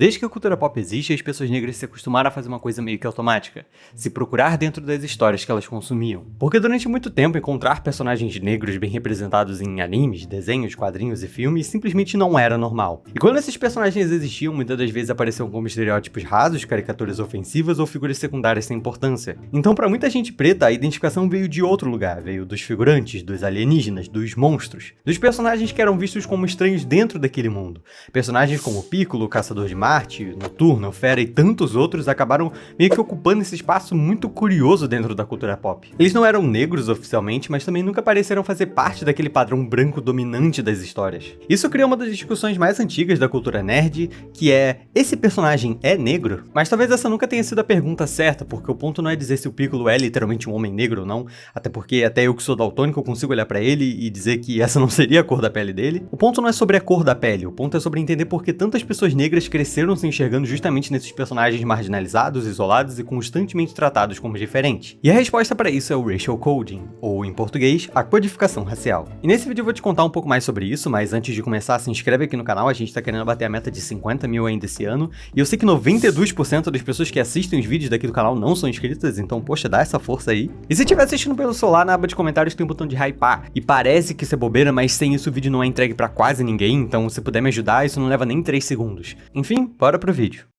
Desde que a cultura pop existe, as pessoas negras se acostumaram a fazer uma coisa meio que automática: se procurar dentro das histórias que elas consumiam. Porque durante muito tempo, encontrar personagens negros bem representados em animes, desenhos, quadrinhos e filmes simplesmente não era normal. E quando esses personagens existiam, muitas das vezes apareciam como estereótipos rasos, caricaturas ofensivas ou figuras secundárias sem importância. Então, pra muita gente preta, a identificação veio de outro lugar, veio dos figurantes, dos alienígenas, dos monstros, dos personagens que eram vistos como estranhos dentro daquele mundo. Personagens como Piccolo, Caçador de Marte, Noturno, Fera e tantos outros acabaram meio que ocupando esse espaço muito curioso dentro da cultura pop. Eles não eram negros oficialmente, mas também nunca pareceram fazer parte daquele padrão branco dominante das histórias. Isso cria uma das discussões mais antigas da cultura nerd, que é: esse personagem é negro? Mas talvez essa nunca tenha sido a pergunta certa, porque o ponto não é dizer se o Piccolo é literalmente um homem negro ou não, até porque até eu que sou daltônico eu consigo olhar pra ele e dizer que essa não seria a cor da pele dele. O ponto não é sobre a cor da pele, o ponto é sobre entender por que tantas pessoas negras cresceram se enxergando justamente nesses personagens marginalizados, isolados e constantemente tratados como diferentes. E a resposta para isso é o racial coding, ou em português, a codificação racial. E nesse vídeo eu vou te contar um pouco mais sobre isso, mas antes de começar, se inscreve aqui no canal, a gente tá querendo bater a meta de 50 mil ainda esse ano, e eu sei que 92% das pessoas que assistem os vídeos daqui do canal não são inscritas, então poxa, dá essa força aí. E se estiver assistindo pelo celular, na aba de comentários tem um botão de hypar, e parece que isso é bobeira, mas sem isso o vídeo não é entregue pra quase ninguém, então se puder me ajudar, isso não leva nem 3 segundos. Enfim, bora pro vídeo.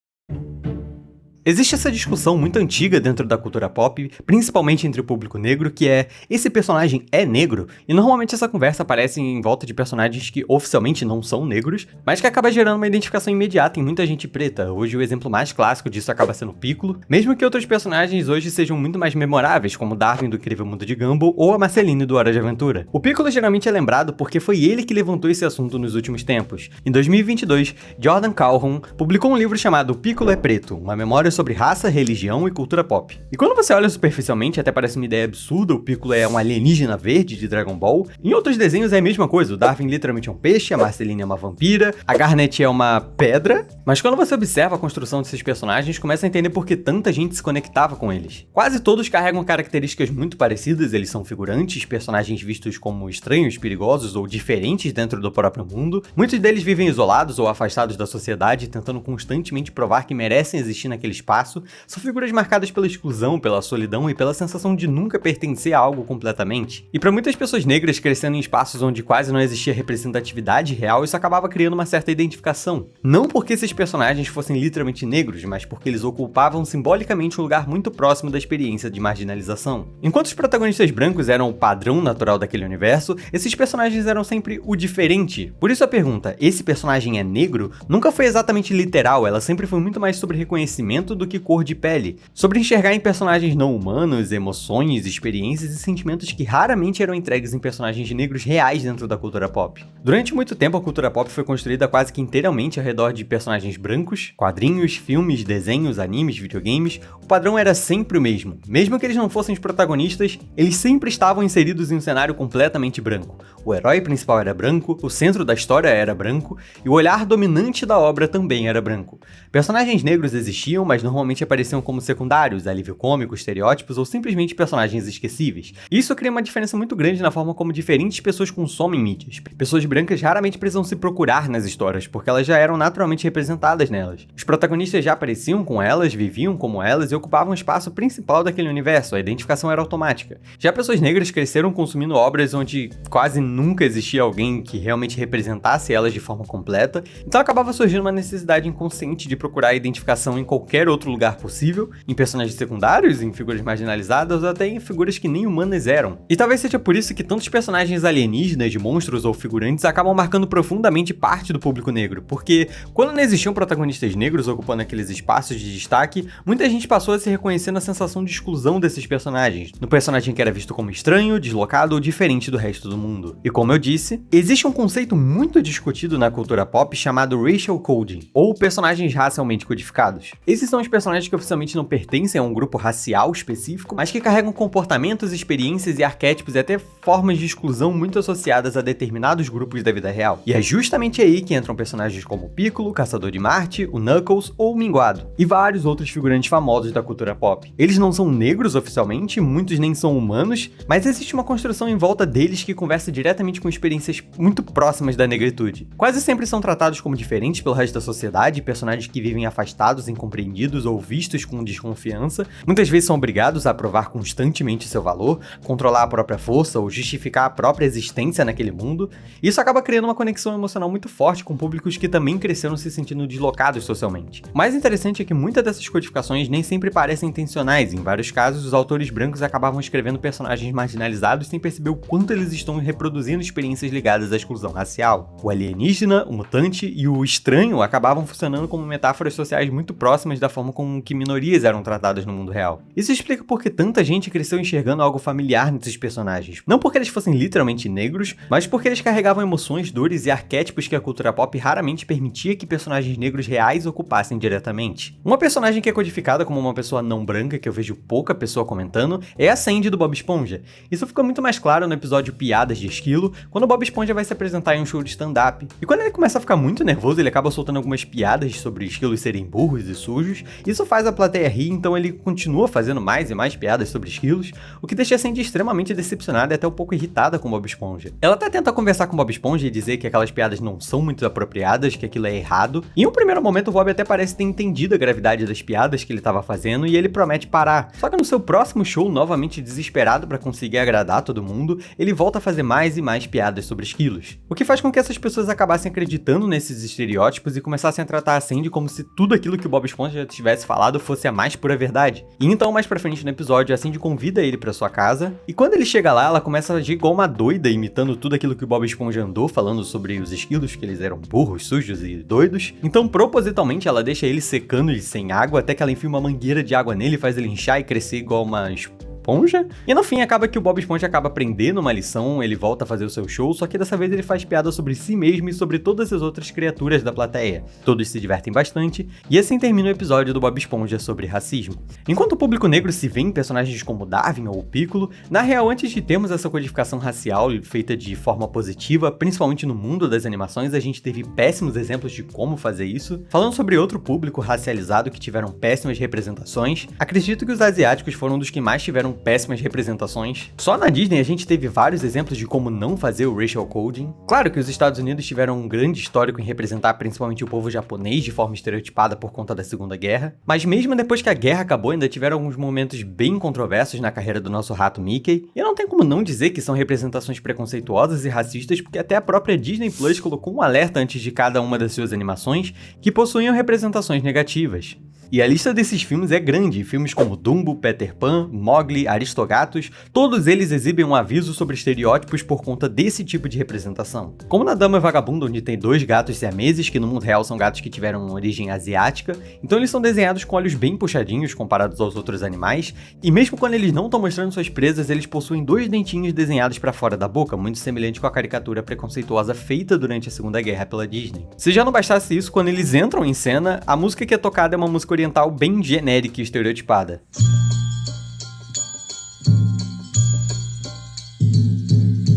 Existe essa discussão muito antiga dentro da cultura pop, principalmente entre o público negro, que é: esse personagem é negro? E normalmente essa conversa aparece em volta de personagens que oficialmente não são negros, mas que acaba gerando uma identificação imediata em muita gente preta. Hoje o exemplo mais clássico disso acaba sendo Piccolo, mesmo que outros personagens hoje sejam muito mais memoráveis, como Darwin do Incrível Mundo de Gumball ou a Marceline do Hora de Aventura. O Piccolo geralmente é lembrado porque foi ele que levantou esse assunto nos últimos tempos. Em 2022, Jordan Calhoun publicou um livro chamado Piccolo é Preto, uma memória sobre raça, religião e cultura pop. E quando você olha superficialmente, até parece uma ideia absurda: o Piccolo é um alienígena verde de Dragon Ball. Em outros desenhos é a mesma coisa: o Darwin literalmente é um peixe, a Marceline é uma vampira, a Garnet é uma pedra. Mas quando você observa a construção desses personagens, começa a entender por que tanta gente se conectava com eles. Quase todos carregam características muito parecidas, eles são figurantes, personagens vistos como estranhos, perigosos ou diferentes dentro do próprio mundo. Muitos deles vivem isolados ou afastados da sociedade, tentando constantemente provar que merecem existir naquele espaço. São figuras marcadas pela exclusão, pela solidão e pela sensação de nunca pertencer a algo completamente. E para muitas pessoas negras crescendo em espaços onde quase não existia representatividade real, isso acabava criando uma certa identificação. Não porque esses personagens fossem literalmente negros, mas porque eles ocupavam simbolicamente um lugar muito próximo da experiência de marginalização. Enquanto os protagonistas brancos eram o padrão natural daquele universo, esses personagens eram sempre o diferente. Por isso a pergunta: esse personagem é negro? Nunca foi exatamente literal, ela sempre foi muito mais sobre reconhecimento do que cor de pele, sobre enxergar em personagens não humanos emoções, experiências e sentimentos que raramente eram entregues em personagens negros reais dentro da cultura pop. Durante muito tempo a cultura pop foi construída quase que inteiramente ao redor de personagens brancos, quadrinhos, filmes, desenhos, animes, videogames. O padrão era sempre o mesmo. Mesmo que eles não fossem os protagonistas, eles sempre estavam inseridos em um cenário completamente branco. O herói principal era branco, o centro da história era branco e o olhar dominante da obra também era branco. Personagens negros existiam, mas normalmente apareciam como secundários, alívio cômico, estereótipos ou simplesmente personagens esquecíveis. Isso cria uma diferença muito grande na forma como diferentes pessoas consomem mídias. Pessoas brancas raramente precisam se procurar nas histórias, porque elas já eram naturalmente representadas nelas. Os protagonistas já apareciam com elas, viviam como elas e ocupavam o espaço principal daquele universo, a identificação era automática. Já pessoas negras cresceram consumindo obras onde quase nunca existia alguém que realmente representasse elas de forma completa, então acabava surgindo uma necessidade inconsciente de procurar a identificação em qualquer outro lugar possível, em personagens secundários, em figuras marginalizadas ou até em figuras que nem humanas eram. E talvez seja por isso que tantos personagens alienígenas, de monstros ou figurantes acabam marcando profundamente parte do público negro, porque quando não existiam protagonistas negros ocupando aqueles espaços de destaque, muita gente passou a se reconhecer na sensação de exclusão desses personagens, no personagem que era visto como estranho, deslocado ou diferente do resto do mundo. E como eu disse, existe um conceito muito discutido na cultura pop chamado racial coding, ou personagens racialmente codificados. Esses são os personagens que oficialmente não pertencem a um grupo racial específico, mas que carregam comportamentos, experiências e arquétipos e até formas de exclusão muito associadas a determinados grupos da vida real. E é justamente aí que entram personagens como o Piccolo, Caçador de Marte, o Knuckles ou o Minguado, e vários outros figurantes famosos da cultura pop. Eles não são negros oficialmente, muitos nem são humanos, mas existe uma construção em volta deles que conversa diretamente com experiências muito próximas da negritude. Quase sempre são tratados como diferentes pelo resto da sociedade, personagens que vivem afastados, incompreendidos ou vistos com desconfiança, muitas vezes são obrigados a provar constantemente seu valor, controlar a própria força ou justificar a própria existência naquele mundo. Isso acaba criando uma conexão emocional muito forte com públicos que também cresceram se sentindo deslocados socialmente. O mais interessante é que muitas dessas codificações nem sempre parecem intencionais. Em vários casos, os autores brancos acabavam escrevendo personagens marginalizados sem perceber o quanto eles estão reproduzindo experiências ligadas à exclusão racial. O alienígena, o mutante e o estranho acabavam funcionando como metáforas sociais muito próximas da forma como que minorias eram tratadas no mundo real. Isso explica por que tanta gente cresceu enxergando algo familiar nesses personagens. Não porque eles fossem literalmente negros, mas porque eles carregavam emoções, dores e arquétipos que a cultura pop raramente permitia que personagens negros reais ocupassem diretamente. Uma personagem que é codificada como uma pessoa não branca, que eu vejo pouca pessoa comentando, é a Sandy do Bob Esponja. Isso fica muito mais claro no episódio Piadas de Esquilo, quando o Bob Esponja vai se apresentar em um show de stand-up. E quando ele começa a ficar muito nervoso, ele acaba soltando algumas piadas sobre esquilos serem burros e sujos. Isso faz a plateia rir, então ele continua fazendo mais e mais piadas sobre esquilos, o que deixa a Sandy extremamente decepcionada e até um pouco irritada com o Bob Esponja. Ela até tenta conversar com o Bob Esponja e dizer que aquelas piadas não são muito apropriadas, que aquilo é errado. E em um primeiro momento o Bob até parece ter entendido a gravidade das piadas que ele estava fazendo e ele promete parar. Só que no seu próximo show, novamente desesperado para conseguir agradar todo mundo, ele volta a fazer mais e mais piadas sobre esquilos. O que faz com que essas pessoas acabassem acreditando nesses estereótipos e começassem a tratar a Sandy como se tudo aquilo que o Bob Esponja já tivesse falado fosse a mais pura verdade. E então, mais pra frente no episódio, a Sandy convida ele pra sua casa, e quando ele chega lá, ela começa a agir igual uma doida, imitando tudo aquilo que o Bob Esponja andou falando sobre os esquilos, que eles eram burros, sujos e doidos. Então, propositalmente, ela deixa ele secando e sem água, até que ela enfia uma mangueira de água nele e faz ele inchar e crescer igual uma esponja. E no fim acaba que o Bob Esponja acaba aprendendo uma lição, ele volta a fazer o seu show, só que dessa vez ele faz piada sobre si mesmo e sobre todas as outras criaturas da plateia. Todos se divertem bastante, e assim termina o episódio do Bob Esponja sobre racismo. Enquanto o público negro se vê em personagens como Darwin ou Piccolo, na real, antes de termos essa codificação racial feita de forma positiva, principalmente no mundo das animações, a gente teve péssimos exemplos de como fazer isso. Falando sobre outro público racializado que tiveram péssimas representações, acredito que os asiáticos foram um dos que mais tiveram péssimas representações. Só na Disney a gente teve vários exemplos de como não fazer o racial coding. Claro que os Estados Unidos tiveram um grande histórico em representar principalmente o povo japonês de forma estereotipada por conta da Segunda Guerra, mas mesmo depois que a guerra acabou ainda tiveram alguns momentos bem controversos na carreira do nosso rato Mickey, e não tem como não dizer que são representações preconceituosas e racistas, porque até a própria Disney Plus colocou um alerta antes de cada uma das suas animações que possuíam representações negativas. E a lista desses filmes é grande, filmes como Dumbo, Peter Pan, Mowgli, Aristogatos, todos eles exibem um aviso sobre estereótipos por conta desse tipo de representação. Como na Dama e Vagabundo, onde tem dois gatos siameses, que no mundo real são gatos que tiveram origem asiática, então eles são desenhados com olhos bem puxadinhos comparados aos outros animais, e mesmo quando eles não estão mostrando suas presas, eles possuem dois dentinhos desenhados para fora da boca, muito semelhante com a caricatura preconceituosa feita durante a Segunda Guerra pela Disney. Se já não bastasse isso, quando eles entram em cena, a música que é tocada é uma música oriental bem genérica e estereotipada.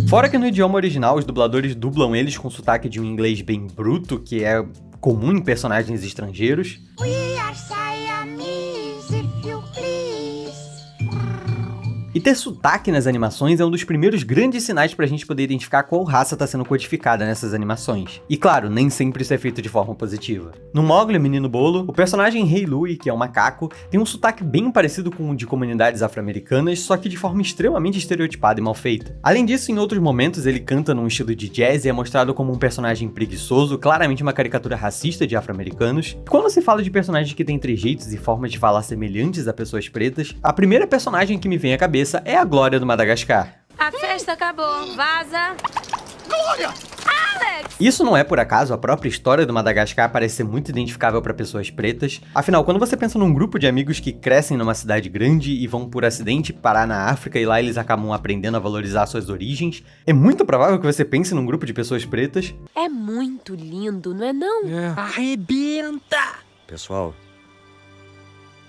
Fora que no idioma original os dubladores dublam eles com sotaque de um inglês bem bruto, que é comum em personagens estrangeiros. We are Siamese, if you please. E ter sotaque nas animações é um dos primeiros grandes sinais pra gente poder identificar qual raça tá sendo codificada nessas animações. E claro, nem sempre isso é feito de forma positiva. No Mowgli, Menino Bolo, o personagem Rei Louie, que é um macaco, tem um sotaque bem parecido com o de comunidades afro-americanas, só que de forma extremamente estereotipada e mal feita. Além disso, em outros momentos ele canta num estilo de jazz e é mostrado como um personagem preguiçoso, claramente uma caricatura racista de afro-americanos. Quando se fala de personagens que têm trejeitos e formas de falar semelhantes a pessoas pretas, a primeira personagem que me vem à cabeça é a Glória do Madagascar. A festa acabou, vaza! Glória! Alex! Isso não é por acaso, a própria história do Madagascar parece ser muito identificável para pessoas pretas. Afinal, quando você pensa num grupo de amigos que crescem numa cidade grande e vão por acidente parar na África e lá eles acabam aprendendo a valorizar suas origens, é muito provável que você pense num grupo de pessoas pretas. É muito lindo, não é não? Arrebenta! Pessoal,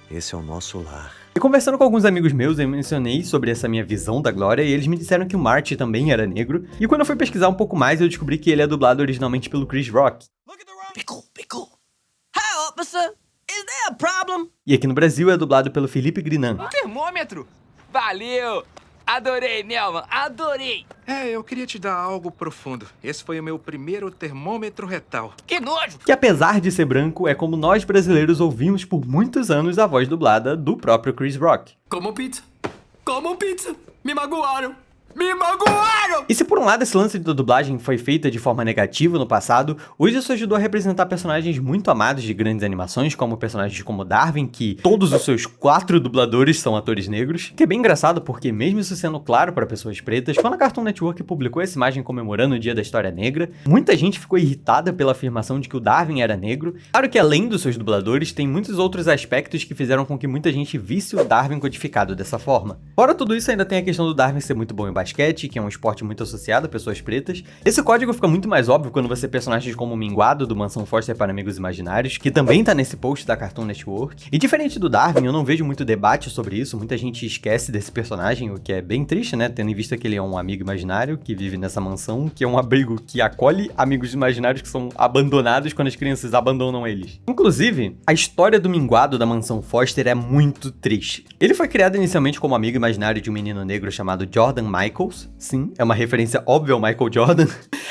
esse é o nosso lar. E conversando com alguns amigos meus, eu mencionei sobre essa minha visão da Glória e eles me disseram que o Marty também era negro. E quando eu fui pesquisar um pouco mais, eu descobri que ele é dublado originalmente pelo Chris Rock. Pickle. Hi, officer. Is there a problem? E aqui no Brasil é dublado pelo Felipe Grinan. Um termômetro! Valeu! Adorei, Nelman, adorei! Eu queria te dar algo profundo. Esse foi o meu primeiro termômetro retal. Que nojo! Que apesar de ser branco, é como nós brasileiros ouvimos por muitos anos a voz dublada do próprio Chris Rock. Como pizza! Me magoaram! Me magoaram! E se por um lado esse lance da dublagem foi feita de forma negativa no passado, hoje isso ajudou a representar personagens muito amados de grandes animações, como personagens como Darwin, que todos os seus 4 dubladores são atores negros, que é bem engraçado porque mesmo isso sendo claro para pessoas pretas, quando a Cartoon Network publicou essa imagem comemorando o Dia da História Negra, muita gente ficou irritada pela afirmação de que o Darwin era negro. Claro que além dos seus dubladores, tem muitos outros aspectos que fizeram com que muita gente visse o Darwin codificado dessa forma. Fora tudo isso, ainda tem a questão do Darwin ser muito bom em basquete, que é um esporte muito associado a pessoas pretas. Esse código fica muito mais óbvio quando você personagens como o Minguado, do Mansão Foster para Amigos Imaginários, que também tá nesse post da Cartoon Network. E diferente do Darwin, eu não vejo muito debate sobre isso, muita gente esquece desse personagem, o que é bem triste, né, tendo em vista que ele é um amigo imaginário que vive nessa mansão, que é um abrigo que acolhe amigos imaginários que são abandonados quando as crianças abandonam eles. Inclusive, a história do Minguado da Mansão Foster é muito triste. Ele foi criado inicialmente como amigo imaginário de um menino negro chamado Jordan Michaels. Sim, é uma referência óbvia ao Michael Jordan.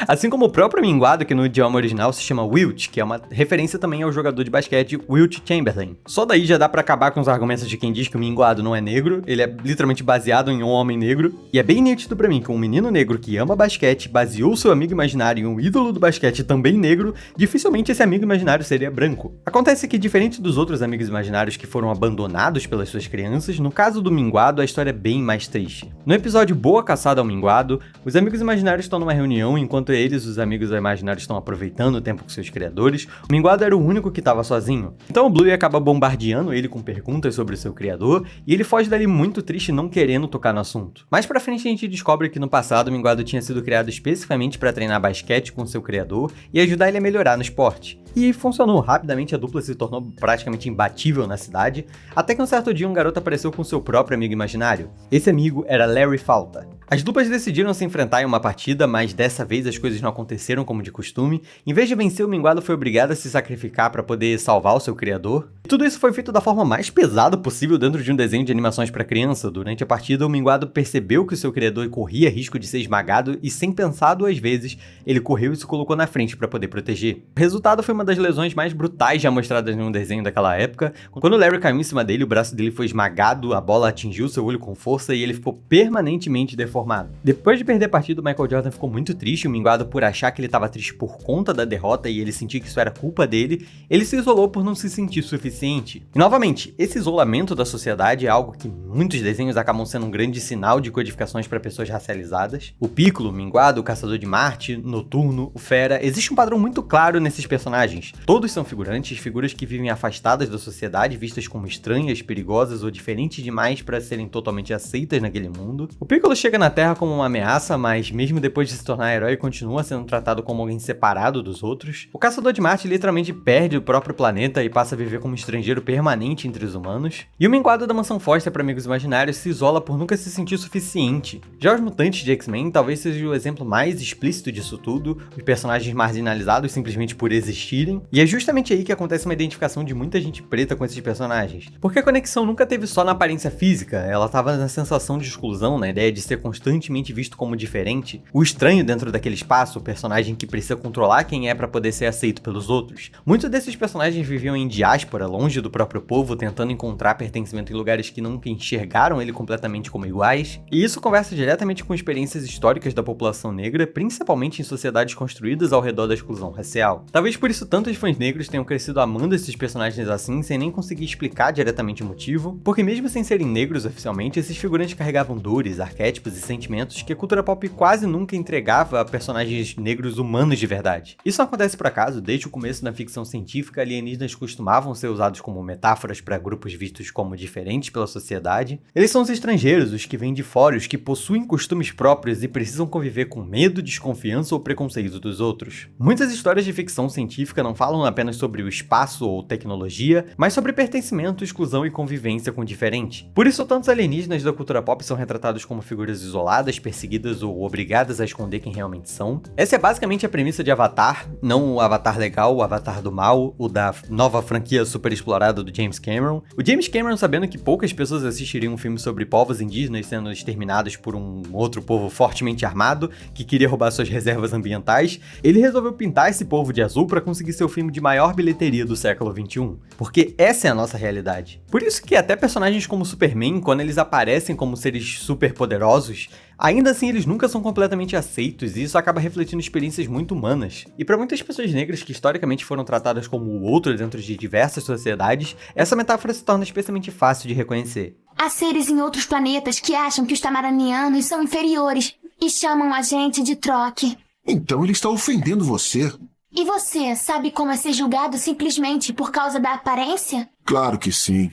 Assim como o próprio Minguado, que no idioma original se chama Wilt, que é uma referência também ao jogador de basquete Wilt Chamberlain. Só daí já dá pra acabar com os argumentos de quem diz que o Minguado não é negro, ele é literalmente baseado em um homem negro. E é bem nítido pra mim que um menino negro que ama basquete baseou seu amigo imaginário em um ídolo do basquete também negro, dificilmente esse amigo imaginário seria branco. Acontece que, diferente dos outros amigos imaginários que foram abandonados pelas suas crianças, no caso do Minguado a história é bem mais triste. No episódio Boa Caçada ao Minguado, os amigos imaginários estão numa reunião, enquanto eles, os amigos imaginários, estão aproveitando o tempo com seus criadores. O Minguado era o único que estava sozinho. Então o Bluey acaba bombardeando ele com perguntas sobre o seu criador, e ele foge dali muito triste, não querendo tocar no assunto. Mais pra frente a gente descobre que no passado o Minguado tinha sido criado especificamente para treinar basquete com seu criador e ajudar ele a melhorar no esporte. E funcionou, rapidamente a dupla se tornou praticamente imbatível na cidade, até que um certo dia um garoto apareceu com seu próprio amigo imaginário. Esse amigo era Larry Falta. As duplas decidiram se enfrentar em uma partida, mas dessa vez as coisas não aconteceram como de costume. Em vez de vencer, o Minguado foi obrigado a se sacrificar para poder salvar o seu criador. E tudo isso foi feito da forma mais pesada possível dentro de um desenho de animações para criança. Durante a partida, o Minguado percebeu que o seu criador corria risco de ser esmagado e, sem pensar 2 vezes, ele correu e se colocou na frente para poder proteger. O resultado foi uma das lesões mais brutais já mostradas em um desenho daquela época. Quando o Larry caiu em cima dele, o braço dele foi esmagado, a bola atingiu seu olho com força e ele ficou permanentemente deformado. Depois de perder a partida, o Michael Jordan ficou muito triste, o Minguado por achar que ele estava triste por conta da derrota e ele sentia que isso era culpa dele, ele se isolou por não se sentir suficiente. E novamente, esse isolamento da sociedade é algo que muitos desenhos acabam sendo um grande sinal de codificações para pessoas racializadas. O Piccolo, o Minguado, o Caçador de Marte, Noturno, o Fera, existe um padrão muito claro nesses personagens. Todos são figurantes, figuras que vivem afastadas da sociedade, vistas como estranhas, perigosas ou diferentes demais para serem totalmente aceitas naquele mundo. O Piccolo chega na Terra como uma ameaça, mas mesmo depois de se tornar herói, continua sendo tratado como alguém separado dos outros. O Caçador de Marte literalmente perde o próprio planeta e passa a viver como um estrangeiro permanente entre os humanos. E o Minguado da Mansão Foster para Amigos Imaginários se isola por nunca se sentir suficiente. Já os mutantes de X-Men talvez seja o exemplo mais explícito disso tudo, os personagens marginalizados simplesmente por existirem. E é justamente aí que acontece uma identificação de muita gente preta com esses personagens. Porque a conexão nunca teve só na aparência física, ela estava na sensação de exclusão, na ideia de ser constantemente visto como diferente, o estranho dentro daquele espaço, o personagem que precisa controlar quem é para poder ser aceito pelos outros. Muitos desses personagens viviam em diáspora, longe do próprio povo, tentando encontrar pertencimento em lugares que nunca enxergaram ele completamente como iguais, e isso conversa diretamente com experiências históricas da população negra, principalmente em sociedades construídas ao redor da exclusão racial. Talvez por isso tantos fãs negros tenham crescido amando esses personagens assim, sem nem conseguir explicar diretamente o motivo, porque mesmo sem serem negros oficialmente, esses figurantes carregavam dores, arquétipos e sentimentos que a cultura pop quase nunca entregava a personagens negros humanos de verdade. Isso não acontece por acaso, desde o começo da ficção científica, alienígenas costumavam ser usados usados como metáforas para grupos vistos como diferentes pela sociedade. Eles são os estrangeiros, os que vêm de fora, os que possuem costumes próprios e precisam conviver com medo, desconfiança ou preconceito dos outros. Muitas histórias de ficção científica não falam apenas sobre o espaço ou tecnologia, mas sobre pertencimento, exclusão e convivência com o diferente. Por isso, tantos alienígenas da cultura pop são retratados como figuras isoladas, perseguidas ou obrigadas a esconder quem realmente são. Essa é basicamente a premissa de Avatar, não o Avatar legal, o Avatar do mal, o da nova franquia super explorada do James Cameron. O James Cameron, sabendo que poucas pessoas assistiriam um filme sobre povos indígenas sendo exterminados por um outro povo fortemente armado, que queria roubar suas reservas ambientais, ele resolveu pintar esse povo de azul para conseguir ser o filme de maior bilheteria do século XXI. Porque essa é a nossa realidade. Por isso que até personagens como Superman, quando eles aparecem como seres super poderosos, ainda assim eles nunca são completamente aceitos, e isso acaba refletindo experiências muito humanas. E para muitas pessoas negras que historicamente foram tratadas como o outro dentro de diversas sociedades, essa metáfora se torna especialmente fácil de reconhecer. Há seres em outros planetas que acham que os tamaranianos são inferiores e chamam a gente de troque. Então ele está ofendendo você. E você sabe como é ser julgado simplesmente por causa da aparência? Claro que sim.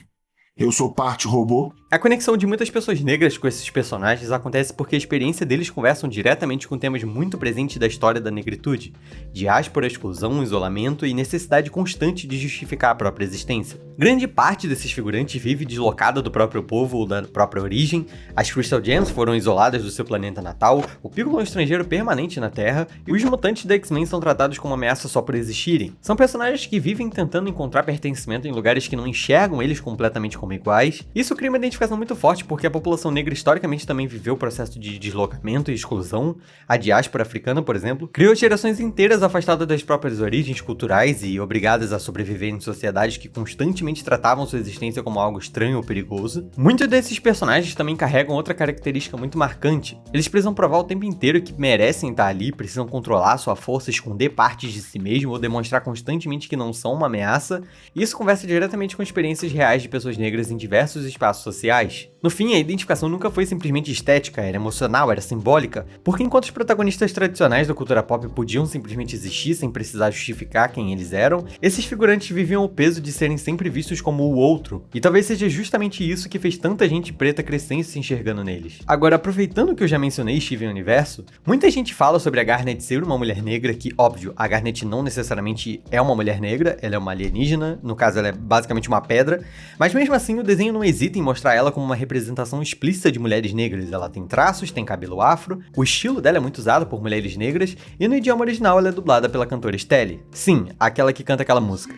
Eu sou parte robô. A conexão de muitas pessoas negras com esses personagens acontece porque a experiência deles conversam diretamente com temas muito presentes da história da negritude: diáspora, exclusão, isolamento e necessidade constante de justificar a própria existência. Grande parte desses figurantes vive deslocada do próprio povo ou da própria origem. As Crystal Gems foram isoladas do seu planeta natal, o Piccolo é um estrangeiro permanente na Terra, e os mutantes da X-Men são tratados como ameaça só por existirem. São personagens que vivem tentando encontrar pertencimento em lugares que não enxergam eles completamente como iguais. Isso cria uma identificação muito forte porque a população negra historicamente também viveu o processo de deslocamento e exclusão. A diáspora africana, por exemplo, criou gerações inteiras afastadas das próprias origens culturais e obrigadas a sobreviver em sociedades que constantemente tratavam sua existência como algo estranho ou perigoso. Muitos desses personagens também carregam outra característica muito marcante: eles precisam provar o tempo inteiro que merecem estar ali, precisam controlar sua força, esconder partes de si mesmo ou demonstrar constantemente que não são uma ameaça. E isso conversa diretamente com experiências reais de pessoas negras em diversos espaços sociais. No fim, a identificação nunca foi simplesmente estética, era emocional, era simbólica, porque enquanto os protagonistas tradicionais da cultura pop podiam simplesmente existir sem precisar justificar quem eles eram, esses figurantes viviam o peso de serem sempre vistos como o outro, e talvez seja justamente isso que fez tanta gente preta crescer se enxergando neles. Agora, aproveitando que eu já mencionei Steven Universo, muita gente fala sobre a Garnet ser uma mulher negra, que, óbvio, a Garnet não necessariamente é uma mulher negra, ela é uma alienígena, no caso ela é basicamente uma pedra, mas mesmo assim o desenho não hesita em mostrar ela como uma representação explícita de mulheres negras. Ela tem traços, tem cabelo afro, o estilo dela é muito usado por mulheres negras, e no idioma original ela é dublada pela cantora Stelle. Sim, aquela que canta aquela música.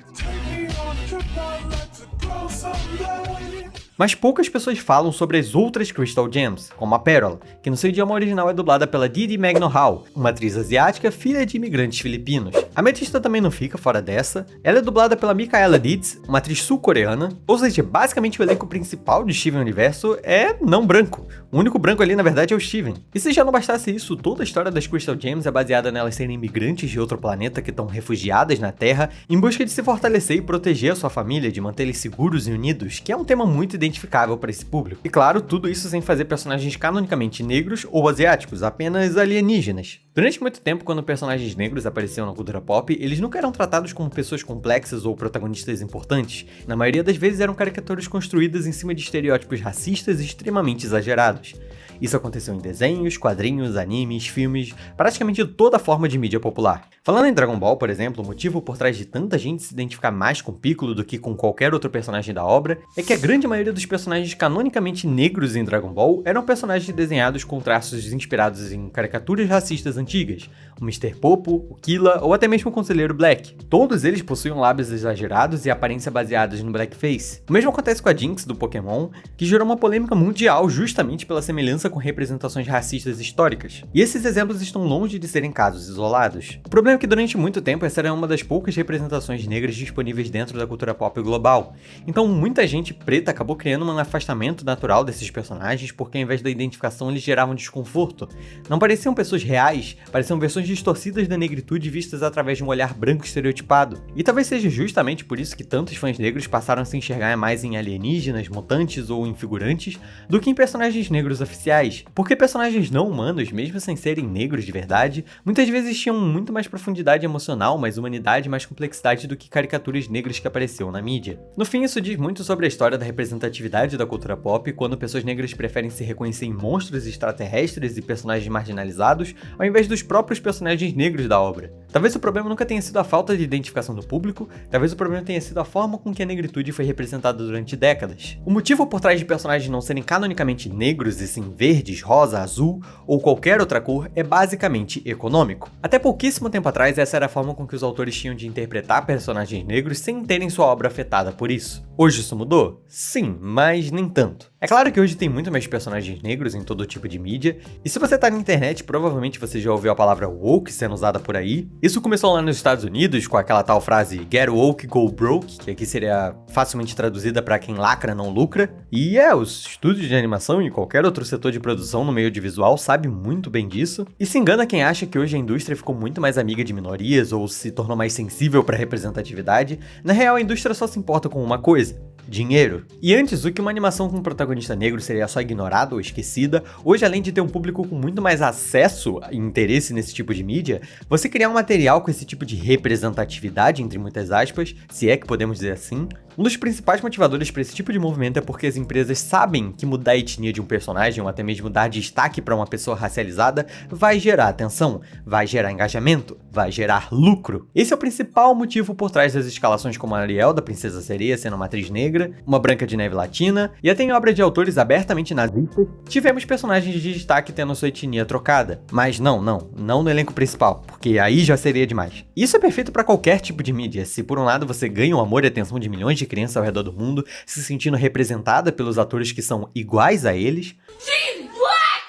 Mas poucas pessoas falam sobre as outras Crystal Gems, como a Pearl, que no seu idioma original é dublada pela Didi Magno-Hall, uma atriz asiática, filha de imigrantes filipinos. A Amethysta também não fica fora dessa, ela é dublada pela Micaela Dietz, uma atriz sul-coreana, ou seja, basicamente o elenco principal de Steven Universo é não branco. O único branco ali, na verdade, é o Steven. E se já não bastasse isso, toda a história das Crystal Gems é baseada nelas serem imigrantes de outro planeta que estão refugiadas na Terra, em busca de se fortalecer e proteger a sua família, de manter eles seguros e unidos, que é um tema muito identificável para esse público. E claro, tudo isso sem fazer personagens canonicamente negros ou asiáticos, apenas alienígenas. Durante muito tempo, quando personagens negros apareciam na cultura pop, eles nunca eram tratados como pessoas complexas ou protagonistas importantes. Na maioria das vezes eram caricaturas construídas em cima de estereótipos racistas e extremamente exagerados. Isso aconteceu em desenhos, quadrinhos, animes, filmes, praticamente toda forma de mídia popular. Falando em Dragon Ball, por exemplo, o motivo por trás de tanta gente se identificar mais com Piccolo do que com qualquer outro personagem da obra é que a grande maioria dos personagens canonicamente negros em Dragon Ball eram personagens desenhados com traços inspirados em caricaturas racistas antigas, o Mr. Popo, o Killa ou até mesmo o Conselheiro Black. Todos eles possuíam lábios exagerados e aparência baseadas no blackface. O mesmo acontece com a Jinx do Pokémon, que gerou uma polêmica mundial justamente pela semelhança com representações racistas históricas. E esses exemplos estão longe de serem casos isolados. O problema é que durante muito tempo essa era uma das poucas representações negras disponíveis dentro da cultura pop global. Então muita gente preta acabou criando um afastamento natural desses personagens porque ao invés da identificação eles geravam desconforto. Não pareciam pessoas reais, pareciam versões representações distorcidas da negritude vistas através de um olhar branco estereotipado. E talvez seja justamente por isso que tantos fãs negros passaram a se enxergar mais em alienígenas, mutantes ou em figurantes do que em personagens negros oficiais. Porque personagens não humanos, mesmo sem serem negros de verdade, muitas vezes tinham muito mais profundidade emocional, mais humanidade, mais complexidade do que caricaturas negras que apareciam na mídia. No fim, isso diz muito sobre a história da representatividade da cultura pop, quando pessoas negras preferem se reconhecer em monstros extraterrestres e personagens marginalizados, ao invés dos próprios personagens negros da obra. Talvez o problema nunca tenha sido a falta de identificação do público, talvez o problema tenha sido a forma com que a negritude foi representada durante décadas. O motivo por trás de personagens não serem canonicamente negros e sim verdes, rosa, azul ou qualquer outra cor é basicamente econômico. Até pouquíssimo tempo atrás, essa era a forma com que os autores tinham de interpretar personagens negros sem terem sua obra afetada por isso. Hoje isso mudou? Sim, mas nem tanto. É claro que hoje tem muito mais personagens negros em todo tipo de mídia, e se você tá na internet, provavelmente você já ouviu a palavra woke sendo usada por aí. Isso começou lá nos Estados Unidos com aquela tal frase get woke, go broke, que aqui seria facilmente traduzida para quem lacra não lucra. E os estúdios de animação e qualquer outro setor de produção no meio audiovisual sabe muito bem disso. E se engana quem acha que hoje a indústria ficou muito mais amiga de minorias ou se tornou mais sensível para representatividade. Na real, a indústria só se importa com uma coisa: dinheiro. E antes, o que uma animação com um protagonista negro seria só ignorada ou esquecida, hoje, além de ter um público com muito mais acesso e interesse nesse tipo de mídia, você criar um material com esse tipo de representatividade, entre muitas aspas, se é que podemos dizer assim, um dos principais motivadores para esse tipo de movimento é porque as empresas sabem que mudar a etnia de um personagem ou até mesmo dar destaque para uma pessoa racializada vai gerar atenção, vai gerar engajamento, vai gerar lucro. Esse é o principal motivo por trás das escalações como a Ariel, da Princesa Sereia, sendo uma atriz negra, uma Branca de Neve latina, e até em obra de autores abertamente nazistas, tivemos personagens de destaque tendo sua etnia trocada. Mas não no elenco principal, porque aí já seria demais. Isso é perfeito para qualquer tipo de mídia. Se por um lado você ganha o amor e atenção de milhões de crianças ao redor do mundo, se sentindo representada pelos atores que são iguais a eles. She's black!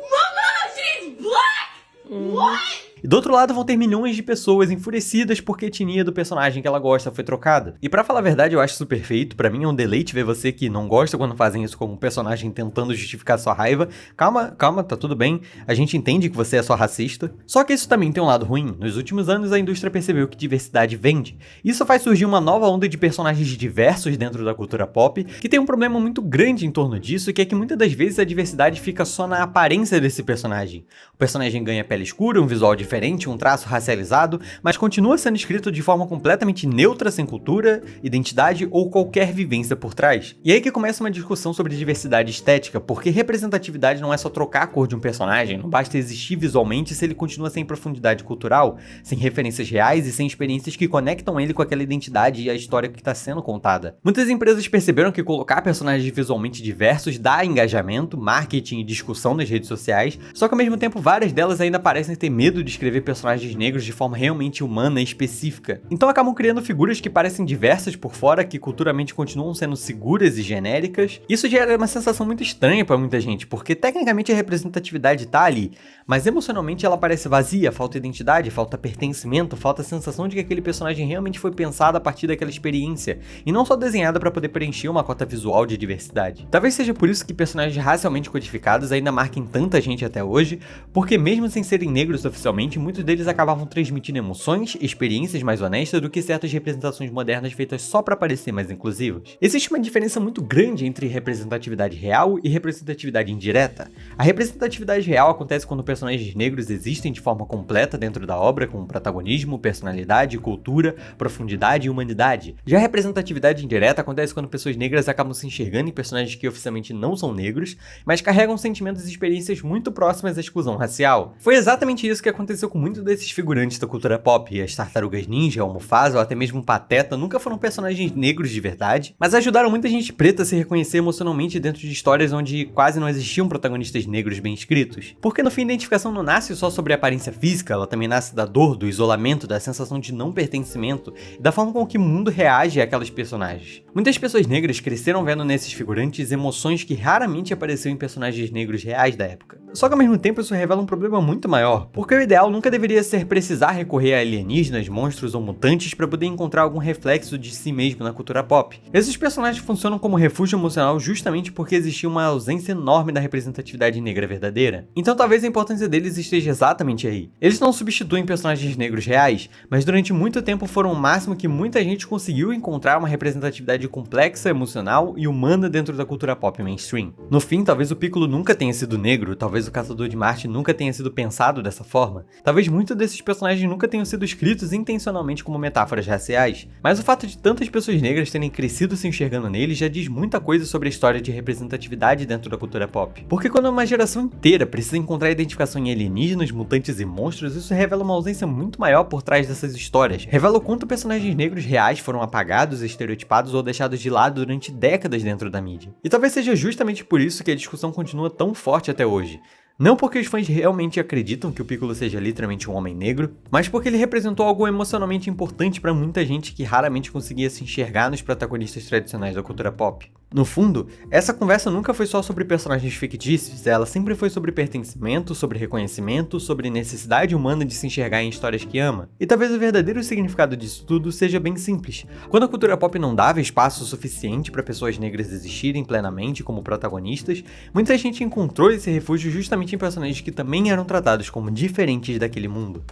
Mama, she's black! What? E do outro lado vão ter milhões de pessoas enfurecidas porque a etnia do personagem que ela gosta foi trocada. E pra falar a verdade, eu acho isso perfeito. Pra mim é um deleite ver você que não gosta quando fazem isso como um personagem tentando justificar sua raiva. Calma, tá tudo bem. A gente entende que você é só racista. Só que isso também tem um lado ruim. Nos últimos anos a indústria percebeu que diversidade vende. Isso faz surgir uma nova onda de personagens diversos dentro da cultura pop, que tem um problema muito grande em torno disso, que é que muitas das vezes a diversidade fica só na aparência desse personagem. O personagem ganha pele escura, um visual diferente, um traço racializado, mas continua sendo escrito de forma completamente neutra, sem cultura, identidade ou qualquer vivência por trás. E aí que começa uma discussão sobre diversidade estética, porque representatividade não é só trocar a cor de um personagem, não basta existir visualmente se ele continua sem profundidade cultural, sem referências reais e sem experiências que conectam ele com aquela identidade e a história que está sendo contada. Muitas empresas perceberam que colocar personagens visualmente diversos dá engajamento, marketing e discussão nas redes sociais, só que ao mesmo tempo várias delas ainda parecem ter medo de escrever personagens negros de forma realmente humana e específica. Então acabam criando figuras que parecem diversas por fora, que culturalmente continuam sendo seguras e genéricas. Isso gera uma sensação muito estranha para muita gente, porque tecnicamente a representatividade tá ali, mas emocionalmente ela parece vazia, falta identidade, falta pertencimento, falta a sensação de que aquele personagem realmente foi pensado a partir daquela experiência, e não só desenhada para poder preencher uma cota visual de diversidade. Talvez seja por isso que personagens racialmente codificados ainda marquem tanta gente até hoje, porque mesmo sem serem negros oficialmente, muitos deles acabavam transmitindo emoções, experiências mais honestas do que certas representações modernas feitas só para parecer mais inclusivas. Existe uma diferença muito grande entre representatividade real e representatividade indireta. A representatividade real acontece quando personagens negros existem de forma completa dentro da obra, com protagonismo, personalidade, cultura, profundidade e humanidade. Já a representatividade indireta acontece quando pessoas negras acabam se enxergando em personagens que oficialmente não são negros, mas carregam sentimentos e experiências muito próximas à exclusão racial. Foi exatamente isso que aconteceu com muitos desses figurantes da cultura pop. As Tartarugas Ninja, o Mufasa ou até mesmo Pateta nunca foram personagens negros de verdade, mas ajudaram muita gente preta a se reconhecer emocionalmente dentro de histórias onde quase não existiam protagonistas negros bem escritos. Porque no fim a identificação não nasce só sobre a aparência física, ela também nasce da dor, do isolamento, da sensação de não pertencimento e da forma com que o mundo reage àquelas personagens. Muitas pessoas negras cresceram vendo nesses figurantes emoções que raramente apareciam em personagens negros reais da época. Só que ao mesmo tempo isso revela um problema muito maior, porque o ideal ideal nunca deveria ser precisar recorrer a alienígenas, monstros ou mutantes para poder encontrar algum reflexo de si mesmo na cultura pop. Esses personagens funcionam como refúgio emocional justamente porque existia uma ausência enorme da representatividade negra verdadeira. Então talvez a importância deles esteja exatamente aí. Eles não substituem personagens negros reais, mas durante muito tempo foram o máximo que muita gente conseguiu encontrar uma representatividade complexa, emocional e humana dentro da cultura pop mainstream. No fim, talvez o Piccolo nunca tenha sido negro, talvez o Caçador de Marte nunca tenha sido pensado dessa forma, talvez muitos desses personagens nunca tenham sido escritos intencionalmente como metáforas raciais, mas o fato de tantas pessoas negras terem crescido se enxergando neles já diz muita coisa sobre a história de representatividade dentro da cultura pop. Porque quando uma geração inteira precisa encontrar identificação em alienígenas, mutantes e monstros, isso revela uma ausência muito maior por trás dessas histórias. Revela o quanto personagens negros reais foram apagados, estereotipados ou deixados de lado durante décadas dentro da mídia. E talvez seja justamente por isso que a discussão continua tão forte até hoje. Não porque os fãs realmente acreditam que o Piccolo seja literalmente um homem negro, mas porque ele representou algo emocionalmente importante para muita gente que raramente conseguia se enxergar nos protagonistas tradicionais da cultura pop. No fundo, essa conversa nunca foi só sobre personagens fictícios, ela sempre foi sobre pertencimento, sobre reconhecimento, sobre necessidade humana de se enxergar em histórias que ama. E talvez o verdadeiro significado disso tudo seja bem simples. Quando a cultura pop não dava espaço suficiente para pessoas negras existirem plenamente como protagonistas, muita gente encontrou esse refúgio justamente em personagens que também eram tratados como diferentes daquele mundo.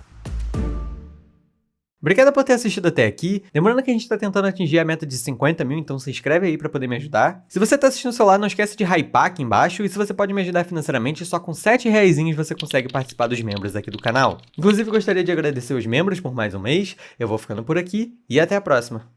Obrigado por ter assistido até aqui. Lembrando que a gente tá tentando atingir a meta de 50 mil, então se inscreve aí pra poder me ajudar. Se você tá assistindo no celular, não esquece de hypar aqui embaixo. E se você pode me ajudar financeiramente, só com 7 reaisinhos você consegue participar dos membros aqui do canal. Inclusive, gostaria de agradecer os membros por mais um mês. Eu vou ficando por aqui e até a próxima.